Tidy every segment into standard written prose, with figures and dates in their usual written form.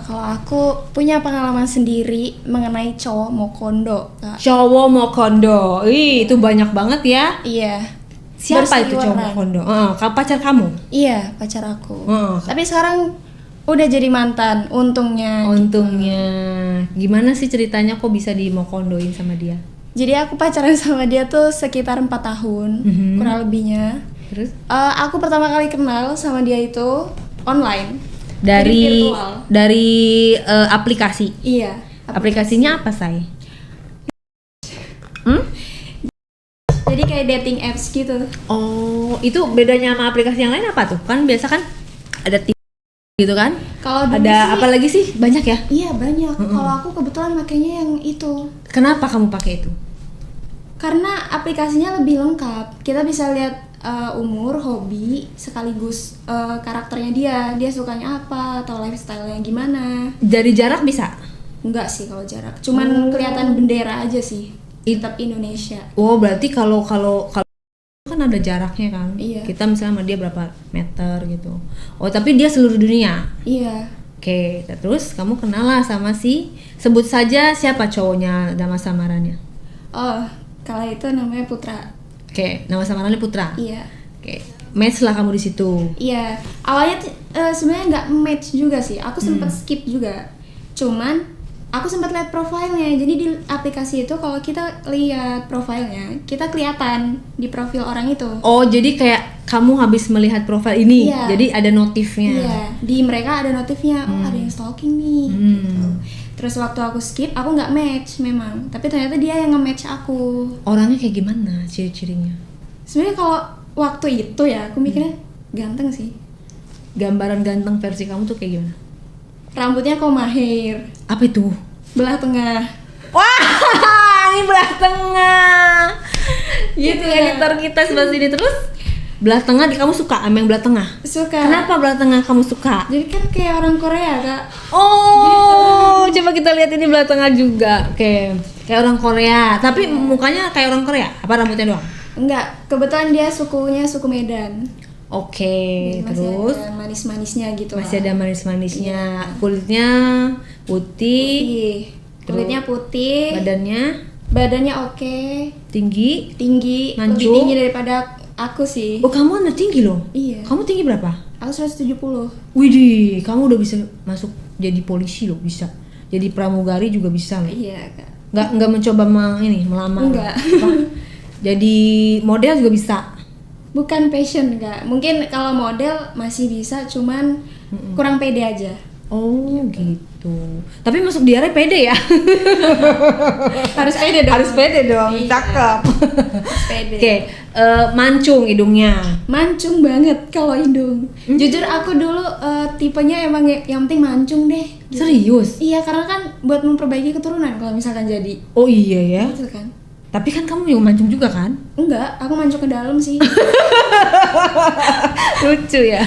Kalau aku punya pengalaman sendiri mengenai cowok mau kondo, Kak. Cowok mau kondo, itu banyak banget ya. Iya. Siapa itu cowok mau Berseliweran. kondo? Pacar kamu? Iya, pacar aku. Heeh. Tapi sekarang udah jadi mantan, untungnya. Untungnya, gimana sih ceritanya kok bisa di mau kondoin sama dia? Jadi aku pacaran sama dia tuh sekitar 4 tahun, Mhm. kurang lebihnya. Terus Aku pertama kali kenal sama dia itu online. Jadi dari virtual. aplikasi. Iya. Aplikasinya apa, Say? Jadi kayak dating apps gitu. Oh, itu bedanya sama aplikasi yang lain apa tuh? Kan biasa kan ada gitu kan? Kalau dulu Ada sih, apa lagi sih? Banyak ya? Iya banyak. Kalau aku kebetulan makanya yang itu. Kenapa kamu pakai itu? Karena aplikasinya lebih lengkap. Kita bisa lihat umur, hobi, sekaligus karakternya dia sukanya apa atau lifestyle-nya gimana. Dari jarak bisa? Enggak sih kalau jarak. Cuman kelihatan bendera aja sih. Tetap Indonesia. Oh, berarti kalau kan ada jaraknya kan? Iya. Kita misalnya sama dia berapa meter gitu. Oh, tapi dia seluruh dunia. Iya. Oke, terus kamu kenal lah sama sebut saja siapa cowoknya, nama samarannya. Oh, kalau itu namanya Putra. Oke, nama samarannya Putra. Iya. Oke, match lah kamu di situ. Iya. Awalnya sebenarnya nggak match juga sih. Aku sempat skip juga. Cuman aku sempat lihat profilnya. Jadi di aplikasi itu kalau kita lihat profilnya, kita kelihatan di profil orang itu. Oh, jadi kayak kamu habis melihat profil ini, Iya. jadi ada notifnya. Iya, di mereka ada notifnya. Oh, ada yang stalking nih. Gitu. Terus waktu aku skip, aku nggak match memang. Tapi ternyata dia yang nge-match aku. Orangnya kayak gimana ciri-cirinya? Sebenarnya kalau waktu itu ya, aku mikirnya ganteng sih. Gambaran ganteng versi kamu tuh kayak gimana? Rambutnya mahir, Apa itu? belah tengah. Wah, ini belah tengah. Gitu Iya. ya, editor kita sebelah sini. Terus belah tengah kamu suka sama yang belah tengah? Suka. Kenapa belah tengah kamu suka? Jadi kan kayak orang Korea, Kak. Oh, coba kita lihat ini belah tengah juga. Oke, kayak orang Korea. Tapi mukanya kayak orang Korea. Apa rambutnya doang? Enggak, kebetulan dia sukunya suku Medan. Oke, Jadi masih terus ada manis-manisnya gitu. masih lah. ada manis-manisnya. Kulitnya putih, Putih. Kulitnya putih, badannya oke, tinggi. tinggi, Mancung. lebih tinggi daripada aku sih. Oh, kamu anak tinggi loh. Iya. Kamu tinggi berapa? Aku 170. Widih, kamu udah bisa masuk jadi polisi loh, bisa. Jadi pramugari juga bisa loh. Iya, Kak. Nggak mencoba melamar. Enggak. Apa? Jadi model juga bisa. Bukan passion, Kak. Mungkin kalau model masih bisa, cuman kurang pede aja. Oh gitu. Tapi masuk diare pede ya? Harus pede dong. Harus pede dong. Iya. Cakep. Harus pede. Oke, mancung hidungnya. Mancung banget kalau hidung. Jujur aku dulu tipenya emang yang penting mancung deh. Gitu. Serius? Iya, karena kan buat memperbaiki keturunan kalau misalkan jadi. Oh iya ya. Gitu kan. Tapi kan kamu juga mancung juga kan? Enggak, aku mancung ke dalam sih. Lucu ya.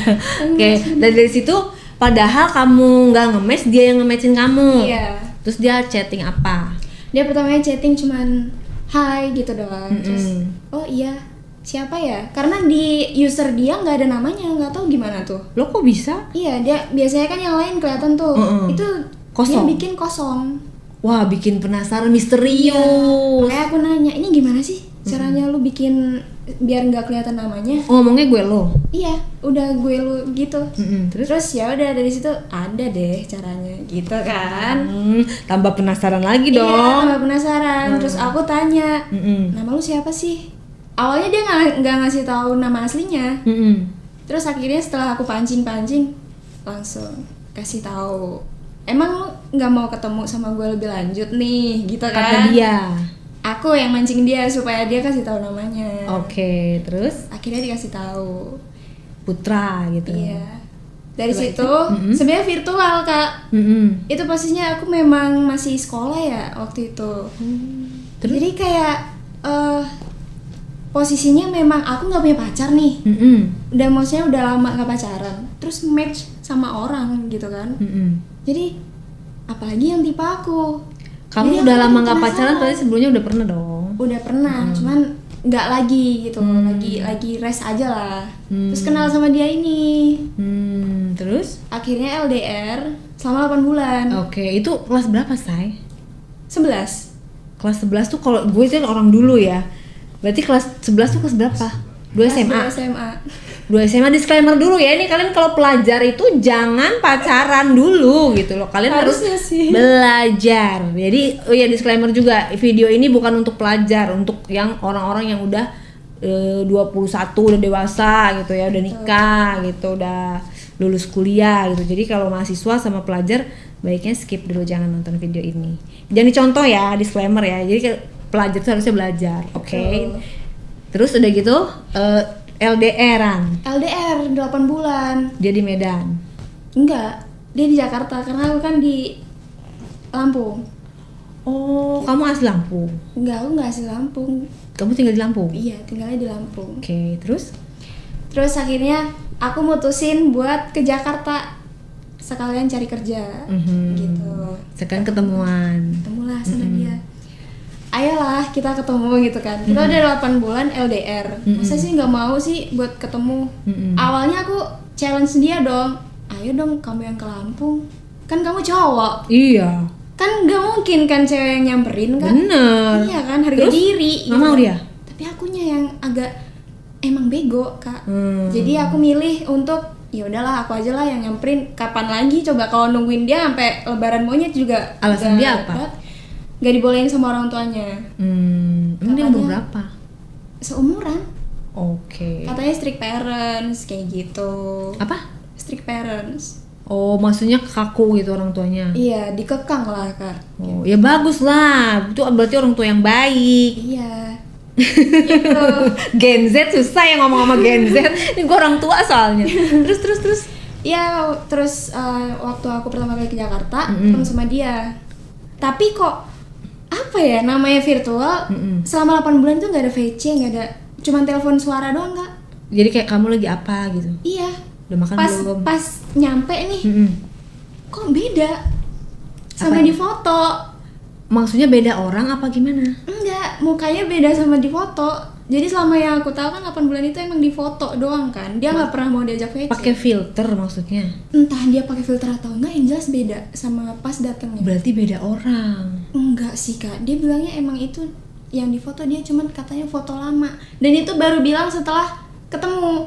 Oke, dan dari situ padahal kamu nggak nge-match, dia yang nge-matchin kamu. Iya. Terus dia chatting apa? Dia pertamanya chatting cuman hai gitu doang. Terus Mm-mm. oh iya, siapa ya? Karena di user dia nggak ada namanya, nggak tahu gimana tuh. Lo kok bisa? Iya, dia biasanya kan yang lain kelihatan tuh. Mm-mm. Itu Kosong. dia bikin kosong. Wah, bikin penasaran, misterius. Makanya aku nanya, ini gimana sih caranya lu bikin biar nggak kelihatan namanya? Ngomongnya gue lo. Iya, udah gue lu gitu. Terus? Terus ya udah dari situ ada deh caranya gitu kan. Tambah penasaran lagi Iya, dong. tambah penasaran. Terus aku tanya, Mm-mm. nama lu siapa sih? Awalnya dia nggak ngasih tahu nama aslinya. Mm-mm. Terus akhirnya setelah aku pancing-pancing, langsung kasih tahu. Emang lu nggak mau ketemu sama gue lebih lanjut nih, gitu kan? Kata dia. Aku yang mancing dia supaya dia kasih tahu namanya. Oke, terus Akhirnya dikasih tahu. Putra gitu. Iya. Dari Setelah situ itu, sebenarnya virtual, Kak. Mm-mm. Itu posisinya aku memang masih sekolah ya waktu itu. Terus? Jadi kayak posisinya memang aku nggak punya pacar nih. Mm-mm. Udah maksudnya udah lama nggak pacaran. Terus match sama orang gitu kan. Mm-mm. Jadi apalagi yang tipe aku. Kamu Jadi udah aku lama jadi nggak pacaran, penasaran. berarti sebelumnya udah pernah dong. Udah pernah, cuman nggak lagi gitu, lagi rest aja lah. Terus kenal sama dia ini, Terus? akhirnya LDR selama 8 bulan. Oke, itu kelas berapa, Say? 11. Kelas 11 tuh kalau gue kan orang dulu ya. Berarti kelas 11 tuh kelas berapa? 2 SMA. 2 SMA. 2 SMA. Disclaimer dulu ya, ini kalian kalau pelajar itu jangan pacaran dulu gitu loh. Kalian harus Harusnya sih. belajar. Jadi oh ya, disclaimer juga, video ini bukan untuk pelajar, untuk yang orang-orang yang udah 21 udah dewasa gitu ya, udah nikah gitu, udah lulus kuliah gitu. Jadi kalau mahasiswa sama pelajar baiknya skip dulu, jangan nonton video ini. Jangan dicontoh ya, disclaimer ya. Jadi pelajar tuh harusnya belajar, oke? Terus udah gitu LDR-an. LDR 8 bulan. Dia di Medan. Enggak, dia di Jakarta karena aku kan di Lampung. Oh, kamu asli Lampung. Enggak, aku enggak asli Lampung. Kamu tinggal di Lampung? Iya, tinggalnya di Lampung. Oke, terus? Terus akhirnya aku mutusin buat ke Jakarta sekalian cari kerja. Gitu. Sekarang ketemuan. Ketemulah sama dia. Ayolah kita ketemu gitu kan. Kita udah 8 bulan LDR. Masa sih nggak mau sih buat ketemu. Awalnya aku challenge dia dong. Ayo dong kamu yang ke Lampung. Kan kamu cowok. Iya. Kan nggak mungkin kan cewek yang nyamperin kan. Bener. Iya kan, harga Terus? diri. Nggak mau dia? Tapi akunya yang agak emang bego kak. Jadi aku milih untuk ya udahlah aku aja lah yang nyamperin. Kapan lagi coba kalau nungguin dia sampai lebaran monyet juga. Alasan nggak dia apa? dapet. Gak dibolehin sama orang tuanya. Emang dia umur Katanya- berapa? Seumuran. Oke. Katanya strict parents kayak gitu. Apa? Strict parents. Oh, maksudnya kaku gitu orang tuanya. Iya, dikekang lah kak. Oh, ya bagus lah. Itu berarti orang tua yang baik. Iya. Gitu. Gen Z susah ya ngomong sama Gen Z. Ini gue orang tua soalnya. Terus. Iya, terus waktu aku pertama kali ke Jakarta, ketemu sama dia. Tapi kok apa ya namanya virtual selama 8 bulan tuh nggak ada VC, nggak ada, cuman telepon suara doang kak. Jadi kayak kamu lagi apa gitu? Iya. Udah makan belum? Pas nyampe nih, kok beda sama Apa? di foto. Maksudnya beda orang apa gimana? Enggak, mukanya beda sama di foto. Jadi selama yang aku tahu kan 8 bulan itu emang di foto doang kan. Dia nggak pernah mau diajak VC. Pakai filter maksudnya? Entah dia pakai filter atau enggak, yang jelas beda sama pas datangnya. Berarti beda orang. Enggak sih kak, dia bilangnya emang itu yang di foto, dia cuman katanya foto lama. Dan itu baru bilang setelah ketemu.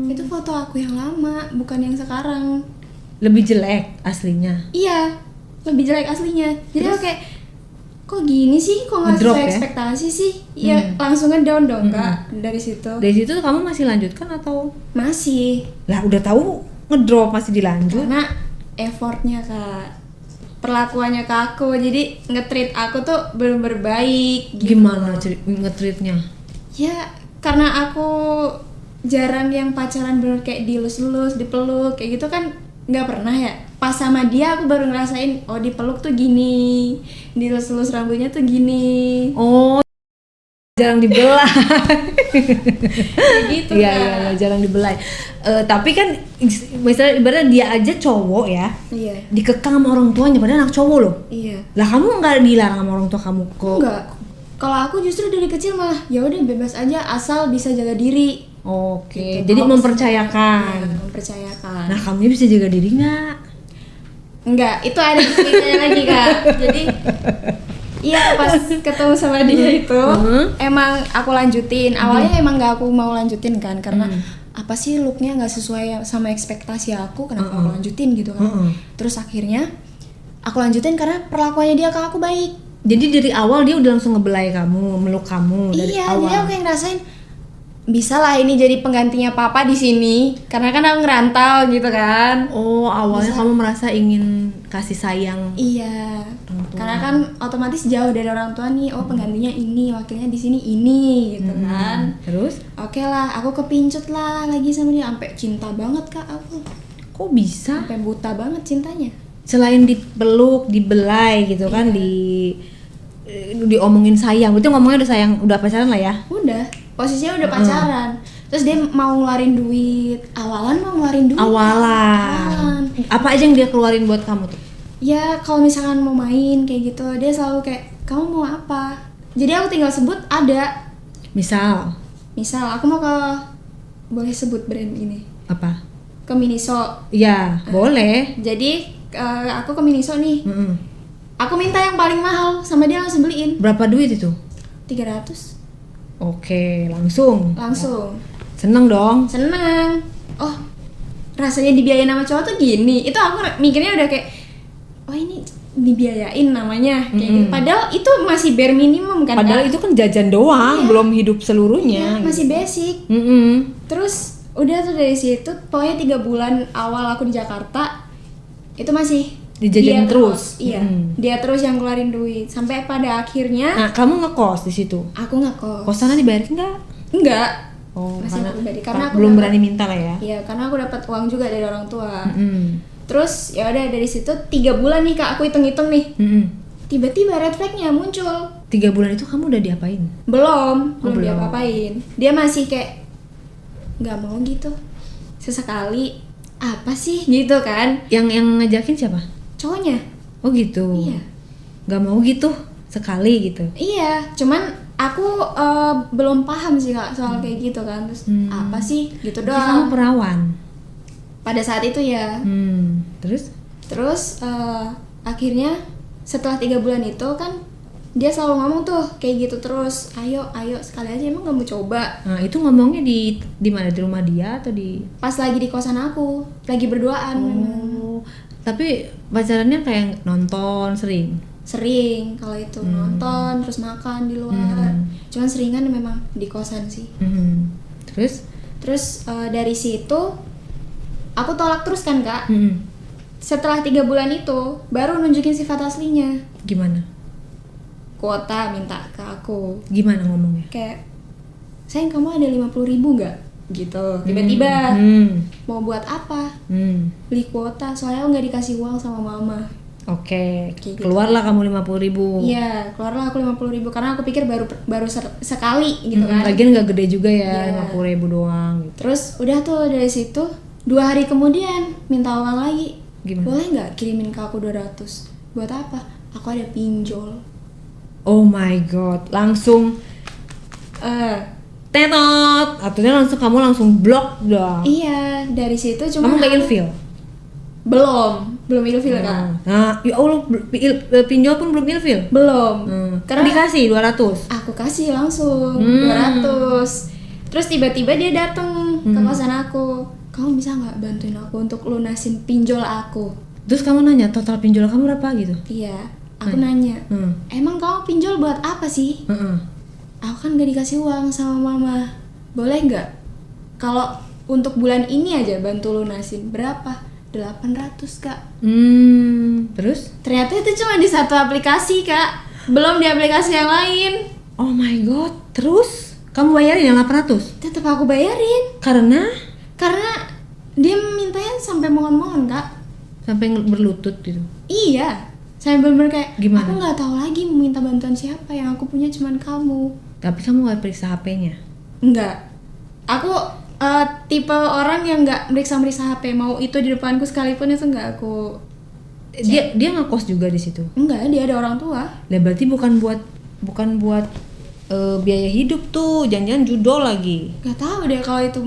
Itu foto aku yang lama, bukan yang sekarang. Lebih jelek aslinya. Iya, lebih jelek aslinya. Jadi aku kayak, kok gini sih, kok nggak Ngedrop sesuai ya? ekspektasi sih. Ya langsung down dong kak dari situ. Dari situ kamu masih lanjutkan atau? Masih, Lah udah tahu ngedrop masih dilanjut. karena effortnya kak, perlakuannya ke aku, jadi nge-treat aku tuh belum berbaik. Gitu. Gimana nge-treatnya? Ya karena aku jarang yang pacaran bener kayak dilus-lus, dipeluk kayak gitu kan, nggak pernah ya. Pas sama dia aku baru ngerasain, oh dipeluk tuh gini, dilus-lus rambutnya tuh gini. Oh, jarang dibelai. Kayak gitu Iya, Kak. iya, jarang dibelai. Tapi kan misalnya ibaratnya dia aja cowok ya, Iya. dikekang sama orang tuanya padahal anak cowok loh. Iya. Lah kamu nggak dilarang sama orang tua kamu kok? Enggak. Kalau aku justru dari kecil malah ya udah bebas aja asal bisa jaga diri. Oke, Gitu. jadi Mau mempercayakan. Ya, mempercayakan. Nah, kamu bisa jaga diri nggak? Enggak, itu ada ceritanya lagi kak. Jadi iya pas ketemu sama dia itu emang aku lanjutin. Awalnya emang nggak aku mau lanjutin kan, karena apa sih looknya nggak sesuai sama ekspektasi aku, kenapa aku lanjutin gitu kan. Terus akhirnya aku lanjutin karena perlakuannya dia ke aku baik. Jadi dari awal dia udah langsung ngebelai kamu, meluk kamu dari Iya, awal. jadi aku kayak ngerasain bisa lah ini jadi penggantinya papa di sini, karena kan aku ngerantau gitu kan. Oh, awalnya kamu merasa ingin kasih sayang. Iya, Orang tua. karena kan otomatis jauh dari orang tua nih. Oh penggantinya ini, wakilnya di sini ini, gitu kan. Terus? Oke lah, aku kepincut lah lagi sama dia, sampai cinta banget kak aku, Kok bisa? sampai buta banget cintanya. Selain dipeluk, dibelai gitu kan, diomongin sayang. Berarti ngomongnya udah sayang, udah pacaran lah ya. Udah, posisinya udah pacaran. Terus dia mau ngeluarin duit, awalan mau ngeluarin duit. Awalan. Apa aja yang dia keluarin buat kamu tuh? Ya kalau misalkan mau main kayak gitu, dia selalu kayak, kamu mau apa? Jadi aku tinggal sebut ada. Misal Misal aku mau ke, boleh sebut brand ini, apa? ke Miniso. Ya, boleh. Jadi aku ke Miniso nih. Mm-mm. Aku minta yang paling mahal sama dia langsung beliin. Berapa duit itu? 300. Oke, langsung. Seneng dong. Seneng. Oh, rasanya dibiayain sama cowok tuh gini. Itu aku mikirnya udah kayak, oh ini dibiayain namanya kayak gitu. Padahal itu masih bare minimum kan. Padahal itu kan jajan doang, belum hidup seluruhnya. Iya, masih basic. Terus udah tuh dari situ pokoknya 3 bulan awal aku di Jakarta itu masih dijajanin dia terus. Iya, dia terus yang keluarin duit sampai pada akhirnya. Nah, kamu ngekos di situ? Aku ngekos. Kosannya dibayarin nggak? Enggak. Oh, masih karena, pribadi karena aku belum dapet, berani minta lah ya. Iya, karena aku dapat uang juga dari orang tua. Terus ya udah dari situ 3 bulan nih Kak, aku hitung-hitung nih. Tiba-tiba red flag-nya muncul. 3 bulan itu kamu udah diapain? Belum belum. diapa-apain. Dia masih kayak nggak mau gitu. Sesekali apa sih gitu kan? Yang ngajakin siapa? Cowoknya. Oh gitu. Iya. Nggak mau gitu sekali gitu. Iya, cuman aku belum paham sih Kak soal kayak gitu kan. Terus apa sih gitu Jadi doang. kamu perawan. Pada saat itu ya. Terus akhirnya setelah 3 bulan itu kan dia selalu ngomong tuh kayak gitu terus, ayo sekali aja, emang gak mau coba. Nah itu ngomongnya di mana, di rumah dia atau di pas lagi di kosan aku lagi berduaan. Tapi pacarannya kayak nonton sering kalau itu nonton terus makan di luar. Cuman seringan memang di kosan sih. Terus dari situ aku tolak terus kan Kak. Setelah 3 bulan itu baru nunjukin sifat aslinya. Gimana? Kuota minta ke aku. Gimana ngomongnya? Kayak, sayang kamu ada 50.000 nggak? Gitu. Tiba-tiba mau buat apa? Beli kuota. Soalnya aku nggak dikasih uang sama mama. Oke. Gitu. Keluarlah kamu 50.000. Iya, keluarlah aku 50.000 karena aku pikir baru sekali gitu kan. Lagian nggak gede juga ya, 50.000 doang. Gitu. Terus udah tuh dari situ 2 hari kemudian minta uang lagi. Gimana? Boleh nggak kirimin ke aku 200? Buat apa? Aku ada pinjol. Oh my god, langsung tetot, artinya kamu langsung blok dong. Iya, dari situ cuma kamu nggak ilfil? belum ilfil Kak. Nah, ya Allah, pinjol pun belum ilfil? Belum. Karena dikasih 200? Aku kasih langsung 200. Terus tiba-tiba dia datang ke kosan aku. Kamu bisa nggak bantuin aku untuk lunasin pinjol aku? Terus kamu nanya total pinjol kamu berapa gitu? Iya, aku nanya. Emang kamu pinjol buat apa sih? Aku kan gak dikasih uang sama mama. Boleh nggak? Kalau untuk bulan ini aja bantu lunasin berapa? 800 Kak. Terus? Ternyata itu cuma di satu aplikasi Kak. Belum di aplikasi yang lain. Oh my god. Terus? Kamu bayarin yang 800? Tetap aku bayarin. Karena dia mintanya sampai mohon-mohon Kak. Sampai berlutut gitu? Iya. Sampai bener-bener kayak gimana? Aku nggak tahu lagi mau minta bantuan siapa, yang aku punya cuman kamu. Tapi kamu nggak periksa HP-nya? Enggak. Aku tipe orang yang nggak meriksa HP, mau itu di depanku sekalipun itu nggak aku. Dia ngekos juga di situ? Enggak, dia ada orang tua. Lah berarti bukan buat biaya hidup tuh, jangan-jangan judol lagi. Gak tahu deh kalau itu.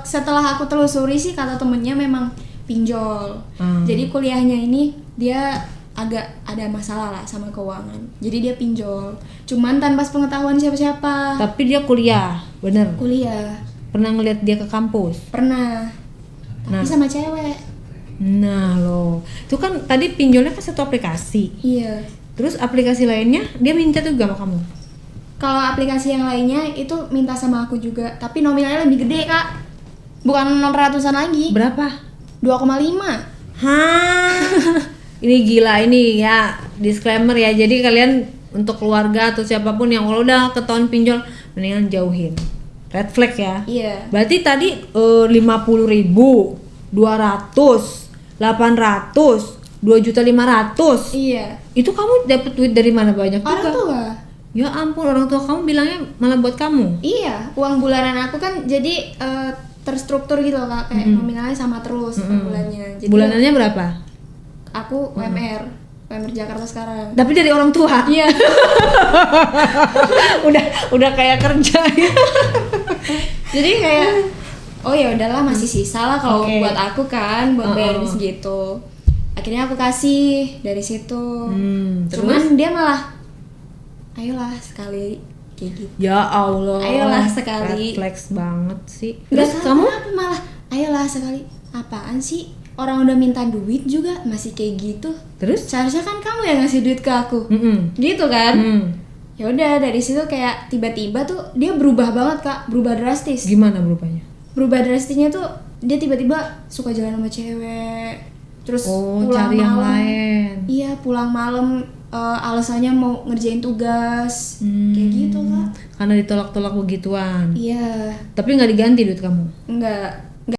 Setelah aku telusuri sih kata temennya memang pinjol. Jadi kuliahnya ini dia agak ada masalah lah sama keuangan. Jadi dia pinjol. Cuman tanpa pengetahuan siapa-siapa. Tapi dia kuliah, bener? Kuliah. Pernah ngeliat dia ke kampus? Pernah. Tapi sama cewek. Nah loh, itu kan tadi pinjolnya kan satu aplikasi. Iya. Terus aplikasi lainnya dia minta juga sama kamu? Kalau aplikasi yang lainnya itu minta sama aku juga, tapi nominalnya lebih gede Kak. Bukan 600-an lagi. Berapa? 2,5. Hah? Ini gila ini ya, disclaimer ya. Jadi kalian untuk keluarga atau siapapun yang kalau udah ketahuan pinjol, mendingan jauhin. Red flag ya. Iya. Berarti tadi 50.000, 200, 800, 2.500.000. Iya. Itu kamu dapet duit dari mana banyak Orang juga? tua. Ya ampun, orang tua kamu bilangnya malah buat kamu. Iya, uang bulanan aku kan jadi terstruktur gitu Kak, kayak nominalnya sama terus per bulannya. Jadi bulanannya berapa? Aku UMR Jakarta sekarang. Tapi dari orang tua. Iya. udah kayak kerja. Jadi kayak oh ya udahlah masih sisa lah kalau Oke. buat aku kan buat bayarin Uh-uh. segitu. Akhirnya aku kasih dari situ. Terus? Cuman dia malah ayolah sekali kayak gitu. Ya Allah. Ayolah sekali. Refleks banget sih. Nggak Terus tahu kamu? kenapa malah ayolah sekali. Apaan sih? Orang udah minta duit juga masih kayak gitu. Terus? Seharusnya kan kamu yang ngasih duit ke aku. Mm-mm. Gitu kan? Hmm. Ya udah dari situ kayak tiba-tiba tuh dia berubah banget Kak, berubah drastis. Gimana berubahnya? Berubah drastisnya tuh dia tiba-tiba suka jalan sama cewek. Terus Oh, pulang cari yang malam. lain. Iya, pulang malam alasannya mau ngerjain tugas. Kayak gitu Kak. Karena ditolak-tolak begituan. Iya, Tapi nggak diganti duit kamu. enggak.